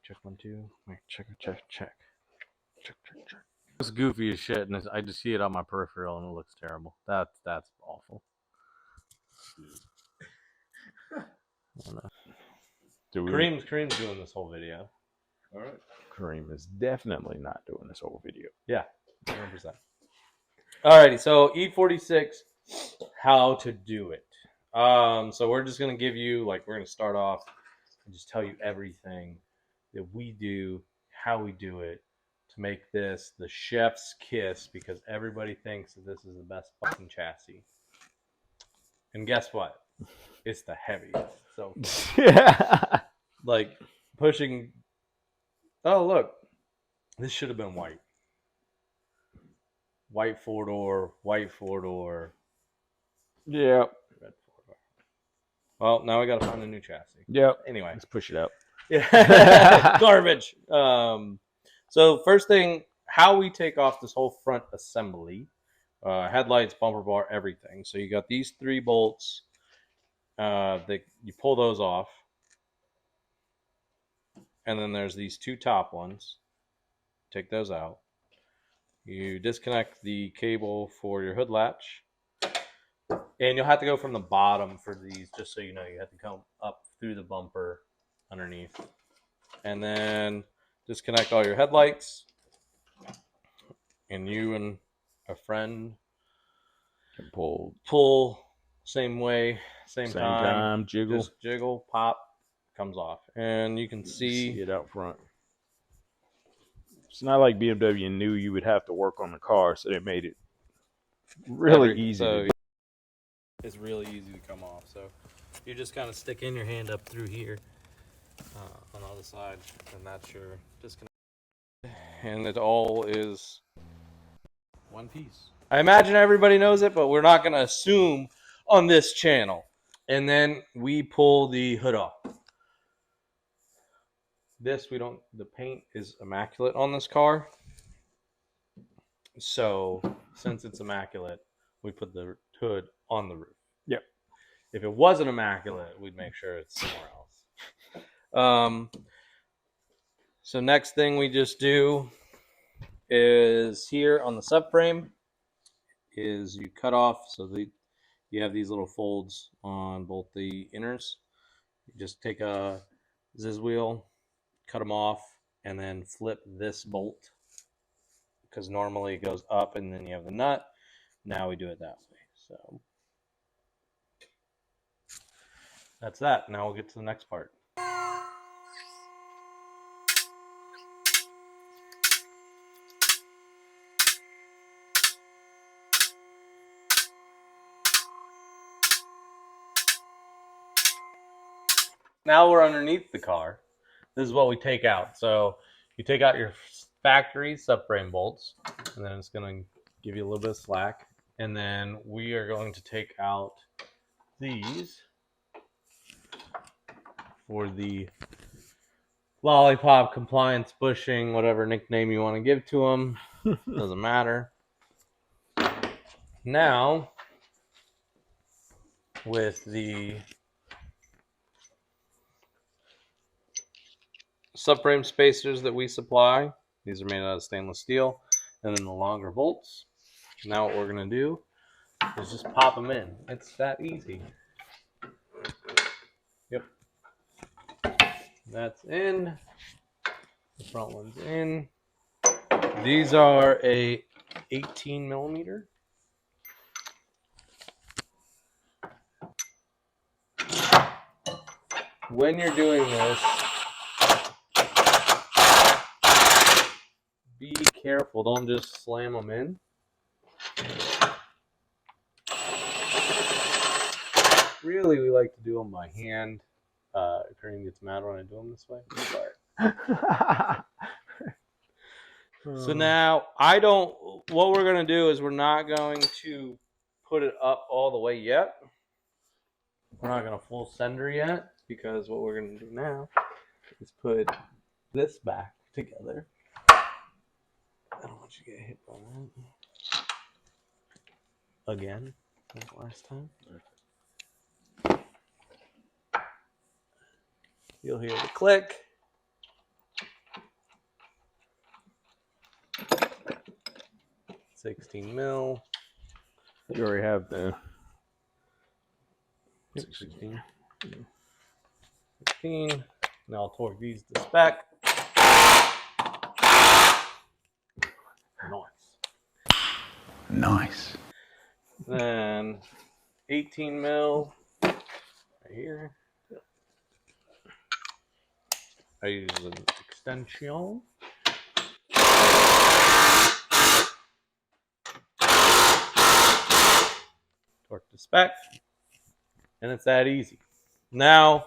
check 1, 2. Check. It's goofy as shit, and I just see it on my peripheral, and it looks terrible. That's awful. Kareem's doing this whole video. All right. Kareem is definitely not doing this whole video. Yeah, 100%. Alrighty, so E46, how to do it. So we're just gonna give you, we're gonna start off and just tell you everything that we do, how we do it, to make this the chef's kiss, because everybody thinks that this is the best fucking chassis. And guess what? It's the heaviest. So Yeah. Pushing. Oh, look, this should have been white. White 4-door, white 4-door. Yeah. Red 4-door. Well, now we got to find a new chassis. Yep. Anyway, let's push it out. Yeah. Garbage. So first thing, how we take off this whole front assembly, headlights, bumper bar, everything. So you got these 3 bolts. That you pull those off, and then there's these 2 top ones. Take those out. You disconnect the cable for your hood latch, and you'll have to go from the bottom for these, just so you know. You have to come up through the bumper underneath, and then disconnect all your headlights, and you and a friend can pull same way, same time, jiggle, just jiggle, pop, comes off, and you can see it out front. It's not like BMW knew you would have to work on the car, so they made it really easy. So it's really easy to come off. So you just kind of stick in your hand up through here on the other side, and that's your disconnect. And it all is one piece. I imagine everybody knows it, but we're not going to assume on this channel. And then we pull the hood off. The paint is immaculate on this car. So since it's immaculate, we put the hood on the roof. Yep. If it wasn't immaculate, we'd make sure it's somewhere else. So next thing we just do is here on the subframe is you cut off, so you have these little folds on both the inners. You just take a Ziz wheel, cut them off, and then flip this bolt, because normally it goes up and then you have the nut. Now we do it that way. So that's that. Now we'll get to the next part. Now we're underneath the car. This is what we take out. So you take out your factory subframe bolts, and then it's going to give you a little bit of slack. And then we are going to take out these for the lollipop compliance bushing, whatever nickname you want to give to them. Doesn't matter. Now, with the subframe spacers that we supply, these are made out of stainless steel, and then the longer bolts. Now what we're going to do is just pop them in. It's that easy. Yep. That's in. The front one's in. These are a 18 millimeter. When you're doing this, be careful. Don't just slam them in. Really, we like to do them by hand. Kareem gets mad when I do them this way. So now, what we're going to do is we're not going to put it up all the way yet. We're not going to full sender yet, because what we're going to do now is put this back together. I don't want you to get hit by that. Again, like last time. You'll hear the click. 16 mil. You already have the 16. 16. Now I'll torque these to spec. Nice. Then 18 mil right here. I use an extension. Torque to spec. And it's that easy. Now,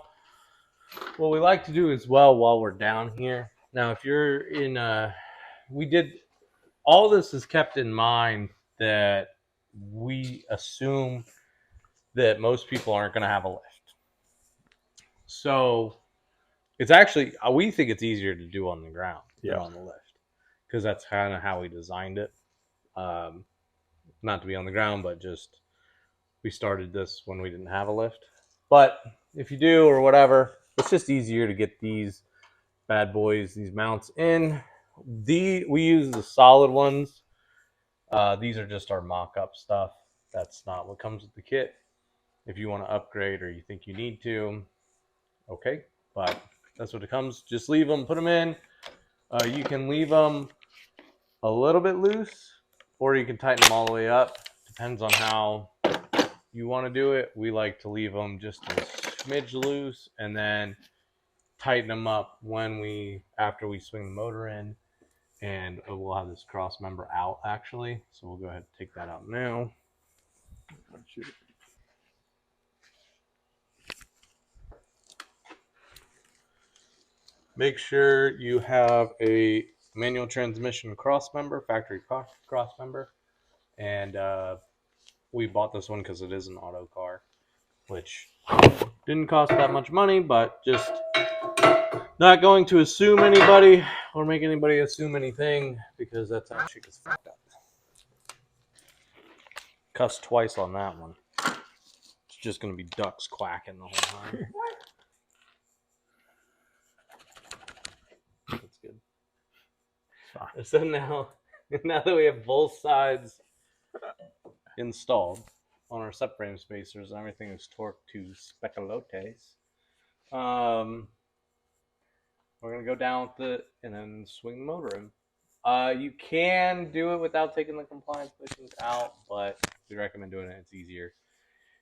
what we like to do as well while we're down here. Now, if you're in all this is kept in mind that we assume that most people aren't going to have a lift. So it's actually, we think it's easier to do on the ground than on the lift, because that's kind of how we designed it. Not to be on the ground, but just we started this when we didn't have a lift. But if you do or whatever, it's just easier to get these bad boys, these mounts in. We use the solid ones. These are just our mock-up stuff. That's not what comes with the kit. If you want to upgrade or you think you need to, okay. But that's what it comes. Just leave them, put them in. You can leave them a little bit loose, or you can tighten them all the way up. Depends on how you want to do it. We like to leave them just a smidge loose and then tighten them up after we swing the motor in. And we'll have this cross member out actually. So we'll go ahead and take that out now. Make sure you have a manual transmission cross member, factory cross member. And we bought this one because it is an auto car, which didn't cost that much money, but just not going to assume anybody or make anybody assume anything, because that's how shit gets fucked up. Cussed twice on that one. It's just going to be ducks quacking the whole time. That's good. So now that we have both sides installed on our subframe spacers and everything is torqued to speculotes, we're going to go down with it and then swing the motor in. You can do it without taking the compliance bushings out, but we recommend doing it. It's easier.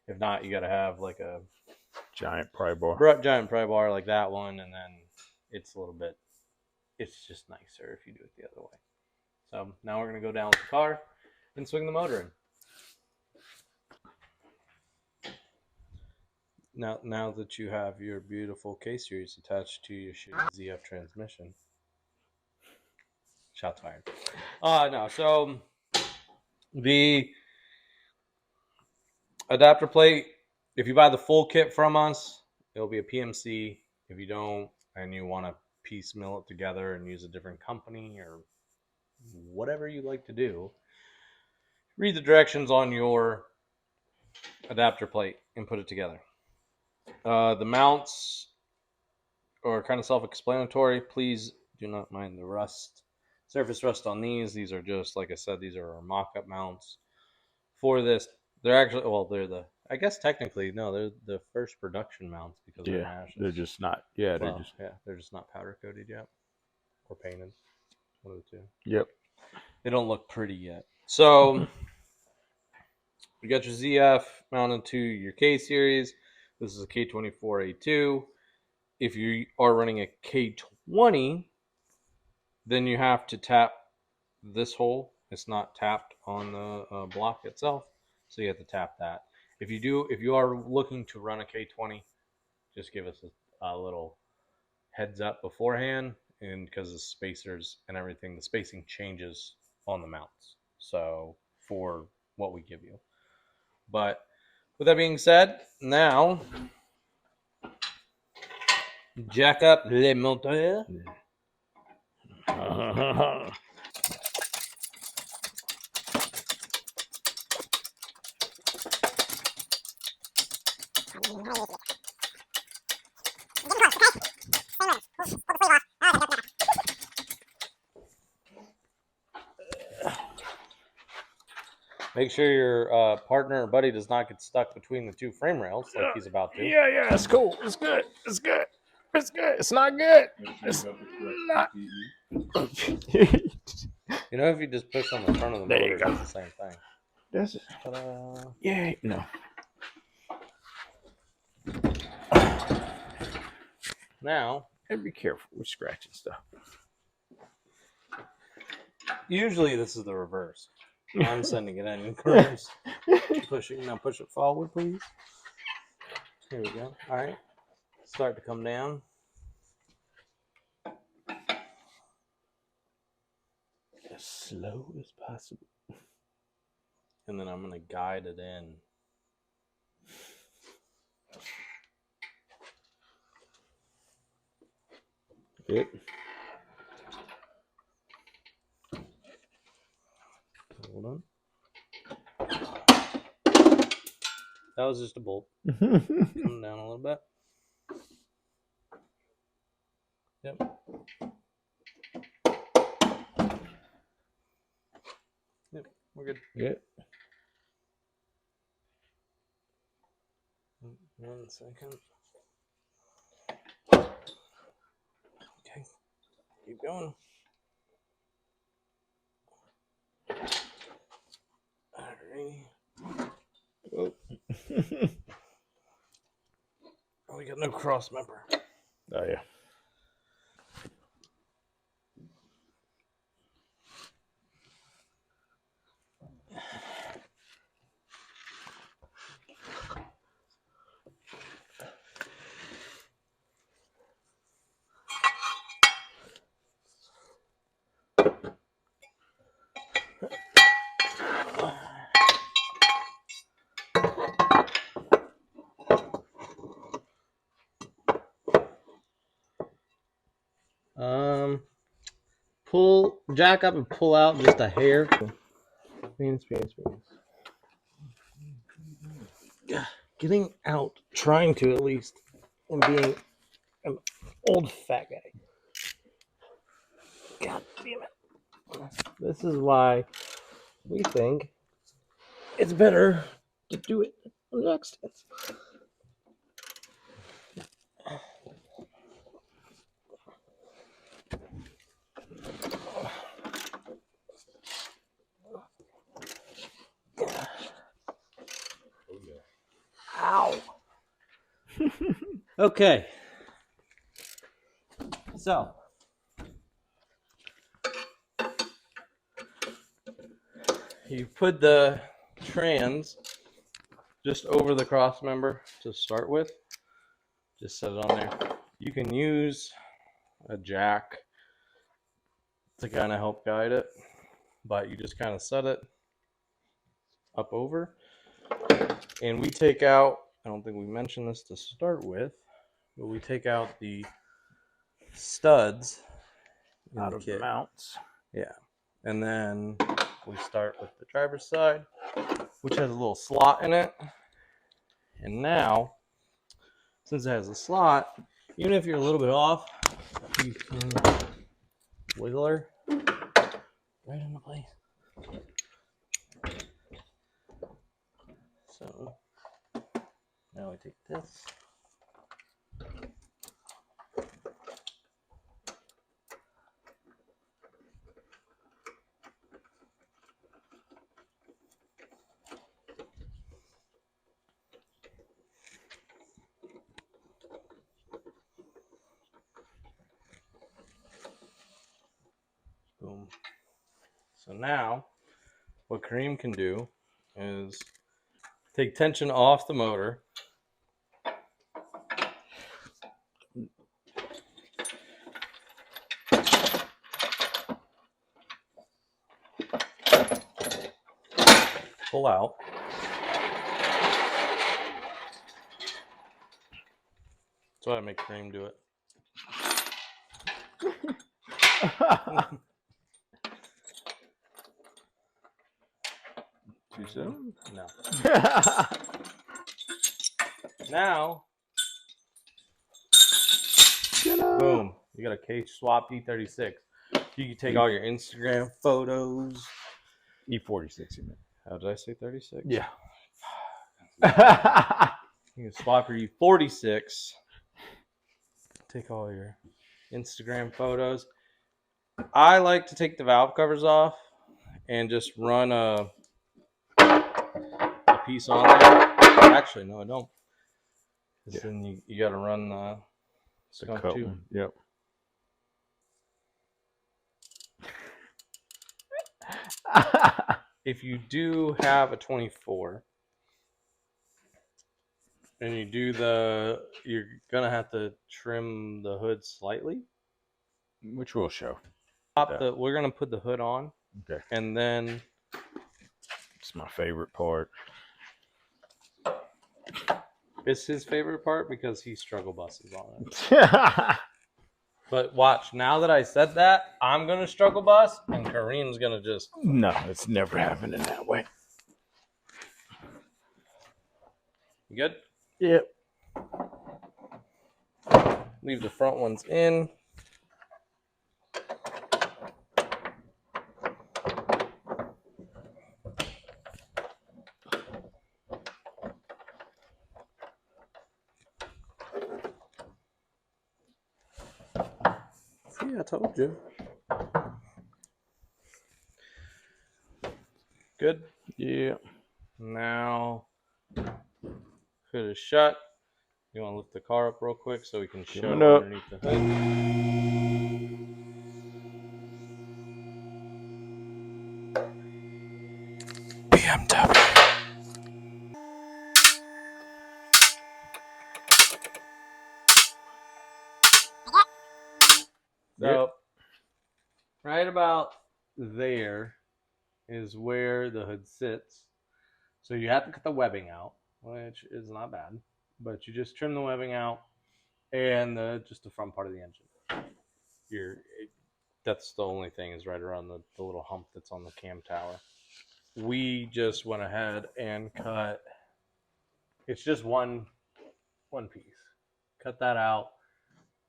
If not, you got to have like a giant pry bar like that one, and then it's just nicer if you do it the other way. So now we're going to go down with the car and swing the motor in. Now that you have your beautiful K-Series attached to your ZF transmission. Shots fired. No, so the adapter plate, if you buy the full kit from us, it'll be a PMC. If you don't, and you want to piecemeal it together and use a different company or whatever you like to do, read the directions on your adapter plate and put it together. The mounts are kind of self-explanatory. Please do not mind the surface rust on these. These are just, like I said, these are our mock-up mounts for this. They're actually, I guess technically, no, they're the first production mounts because they're mashes. They're just not, they're just not powder coated yet or painted. One of the two. Yep. They don't look pretty yet. So you got your ZF mounted to your K-Series. This is a K24A2. If you are running a K20, then you have to tap this hole. It's not tapped on the block itself, so you have to tap that. If you are looking to run a K20, just give us a little heads up beforehand, and because the spacers and everything, the spacing changes on the mounts. So for what we give you. But with that being said, now jack up le moteur. Make sure your partner or buddy does not get stuck between the two frame rails like he's about to. Yeah, it's cool. It's good. It's good. It's good. It's not good. It's not. You know, if you just push on the front of the There motor, you it go. does the same thing. Does it? Ta-da. Yeah. No. Now, And be careful with scratching stuff. usually this is the reverse. I'm sending it in curves. Pushing. Now push it forward, please. Here we go. All right. Start to come down. As slow as possible. And then I'm going to guide it in. Good. Hold on. That was just a bolt. Good. Come down a little bit. Yep. Yep, we're good. Good. 1 second. Okay. Keep going. Alrighty. Oh. Oh, we got no cross member. Oh yeah. Pull, jack up and pull out just a hair. Beans. Getting out, trying to at least, and being an old fat guy. God damn it. This is why we think it's better to do it on the next stance. Ow. Okay. So, you put the trans just over the cross member to start with. Just set it on there. You can use a jack to kind of help guide it, but you just kind of set it up over. And we take out, I don't think we mentioned this to start with, but we take out the studs Out of the mounts. Yeah. And then we start with the driver's side, which has a little slot in it. And now, since it has a slot, even if you're a little bit off, you can wiggle her right into place. So now we take this. Boom. So now what Kareem can do is take tension off the motor. Pull out. That's why I make Kareem do it. Too soon? No. Now, boom. You got a Kswap E36. You can take all your Instagram photos. E46, you mean? How did I say 36? Yeah. You can swap your E46. Take all your Instagram photos. I like to take the valve covers off and just run a piece on there. Actually, no, I don't. Because then you got to run the skunk too. One. Yep. If you do have a 24 and you do you're gonna have to trim the hood slightly. Which we'll show. We're gonna put the hood on. Okay. And then it's my favorite part. It's his favorite part because he struggle buses on it. But watch, now that I said that, I'm gonna struggle bus and Kareem's gonna just No, it's never happening that way. You good? Yep. Leave the front ones in. See, I told you. Good? Yeah. Now, hood is shut. You want to lift the car up real quick so we can show underneath the hood. BMW. So, right about there is where the hood sits. So you have to cut the webbing out, which is not bad, but you just trim the webbing out and just the front part of the engine. That's the only thing is right around the little hump that's on the cam tower. We just went ahead and cut. It's just one piece. Cut that out,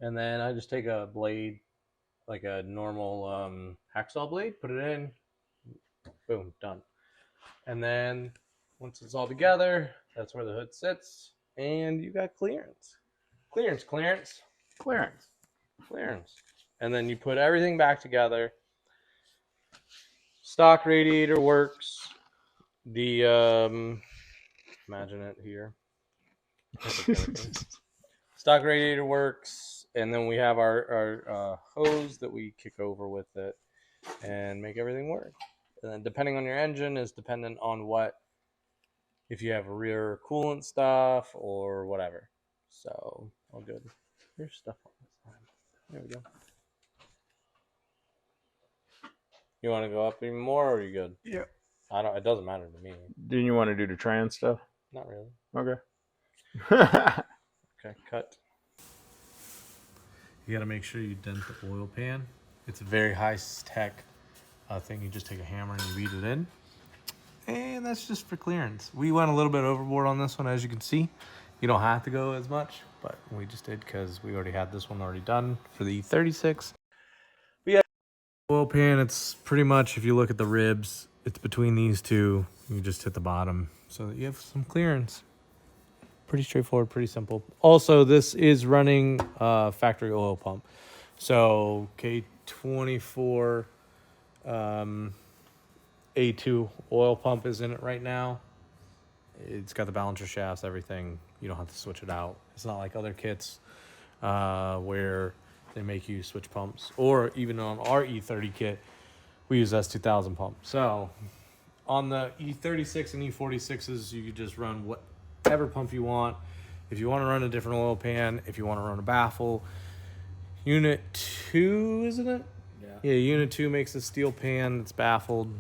and then I just take a blade, like a normal hacksaw blade, put it in, boom, done. And then once it's all together, that's where the hood sits, and you got clearance. Clearance. And then you put everything back together. Stock radiator works. The imagine it here. Stock radiator works, and then we have our hose that we kick over with it and make everything work. And then depending on your engine is dependent on if you have rear coolant stuff or whatever. So all good. Here's stuff on this side. There we go. You want to go up even more, or are you good? Yeah. It doesn't matter to me. Didn't you want to do the trans stuff? Not really. Okay. Okay, cut. You got to make sure you dent the oil pan. It's a very high tech thing. You just take a hammer and you beat it in. And that's just for clearance. We went a little bit overboard on this one, as you can see. You don't have to go as much, but we just did because we already had this one already done for the E36. But yeah, oil pan, it's pretty much, if you look at the ribs, it's between these two. You just hit the bottom so that you have some clearance. Pretty straightforward, pretty simple. Also, this is running factory oil pump. So K24 A2 oil pump is in it right now. It's got the balancer shafts, everything. You don't have to switch it out. It's not like other kits where they make you switch pumps. Or even on our E30 kit, we use S2000 pump. So on the E36 and E46s, you could just run whatever pump you want. If you want to run a different oil pan, if you want to run a baffle. Unit 2, isn't it? Yeah, Unit 2 makes a steel pan that's baffled.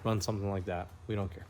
Run something like that. We don't care.